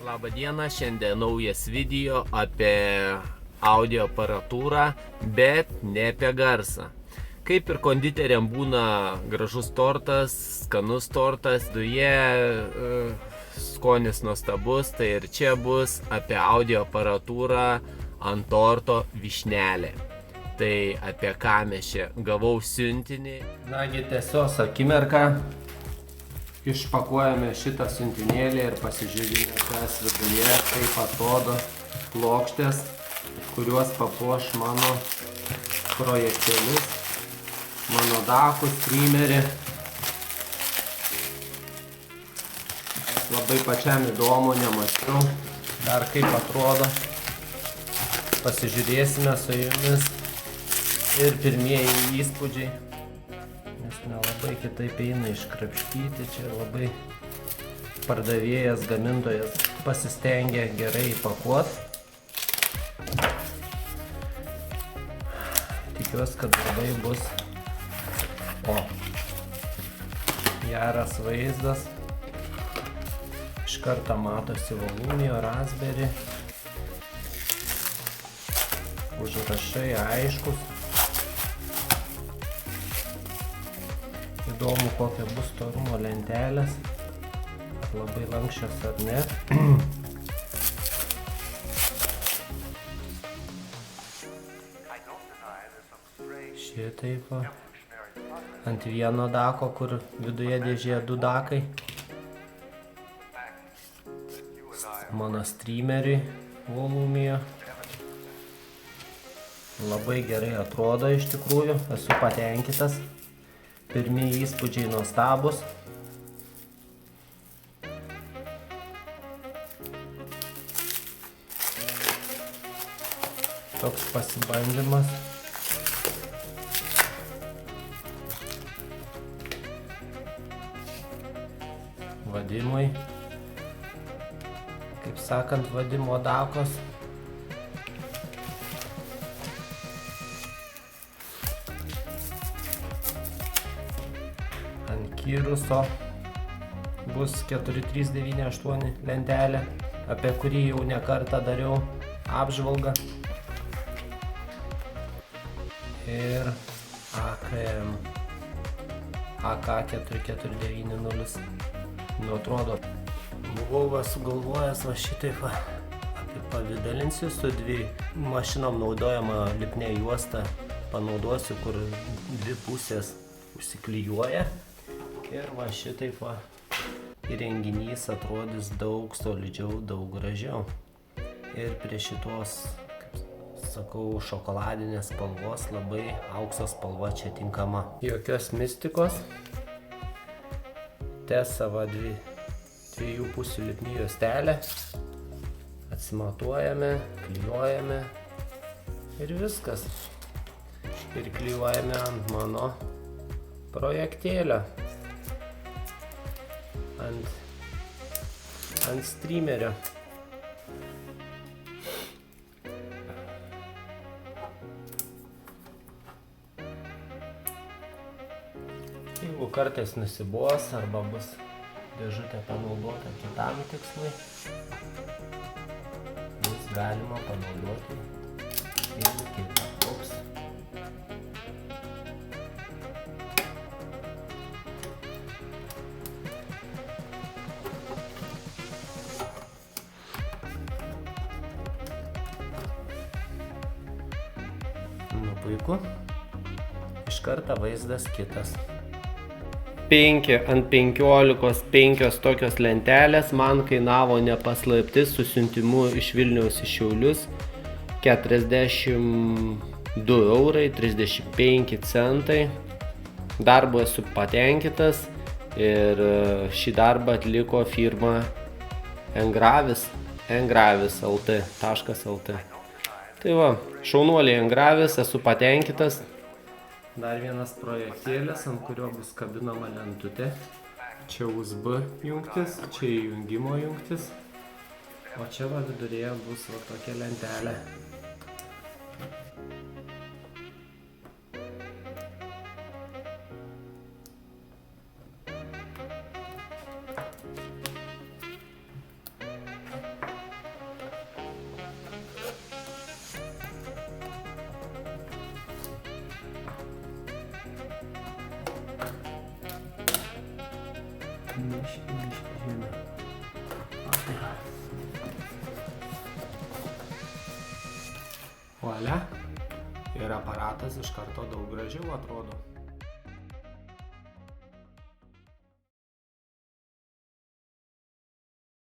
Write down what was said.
Labą dieną, šiandien naujas video apie audio aparatūrą, bet ne apie garsą. Kaip ir konditeriam būna gražus tortas, skanus tortas, skonis nuostabus, tai ir čia bus apie audio aparatūrą ant torto vyšnelė. Tai apie ką mes čia gavau siuntinį. Nagi tiesiog akimirką. Išpakuojame šitą siuntinėlį ir pasižiūrime, kas viduje, kaip atrodo plokštės, kuriuos papuoš mano projektėlius, mano dakų, streamerį. Labai pačiam įdomu, nemačiau dar kaip atrodo. Pasižiūrėsime su jumis ir pirmieji įspūdžiai. Nes nelabai kitaip eina iškrapštyti, čia labai pardavėjas, gamintojas pasistengė gerai įpakuoti. Tikiuosi, kad labai bus geras vaizdas. Iš karto matosi Volumio, Raspberry. Užrašai aiškus. Įdomu, kokia bus storumo lentelės, ar labai lankščios ar ne. Šitaip va. Ant vieno dako, kur viduje dėžėje 2 dakai. Mano streameriui Volumio. Labai gerai atrodo iš tikrųjų, esu patenkintas. Pirmieji įspūdžiai nuostabus. Toks pasibandymas. Vadimui. Kaip sakant, vadimo dakos. Kiruso bus 4398 lentelė, apie kurį jau ne kartą dariau apžvalgą. Ir AKM AK4490. Nu, atrodo, buvau sugalvojęs šitaip apipavidalinsiu su 2 mašinom naudojama lipnia juosta. Panaudosiu, kur 2 pusės užsiklijuoja. Ir va šitaip va įrenginys atrodys daug solidžiau, daug gražiau. Ir prie šitos, kaip sakau, šokoladinės spalvos labai aukso spalva čia tinkama. Jokios mistikos. Tesava 2 pusių lipni juostelė. Atsimatuojame, klijuojame ir viskas. Ir klijuojame ant mano projektėlio. Ant streamerio. Jeigu kartais nusibos arba bus dėžutė panaudota kitam tikslui, bus galima panaudoti ir kitą. Nu puiku. Iš karto vaizdas kitas. 5 ant 15, 5 tokios lentelės man kainavo nepaslaptis su siuntimu iš Vilniaus į Šiaulius 42 eurai 35 centai. Darbu esu patenkintas ir šį darbą atliko firma Engravis LT. Tai va, šaunuoliai Engravis, esu patenkintas. Dar vienas projektėlis, ant kurio bus kabinama lentutė. Čia USB jungtis, čia įjungimo jungtis. O čia va vidurėje bus va tokia lentelė. Miški, žemė. Volia. Ir aparatas iš karto daug gražiau atrodo.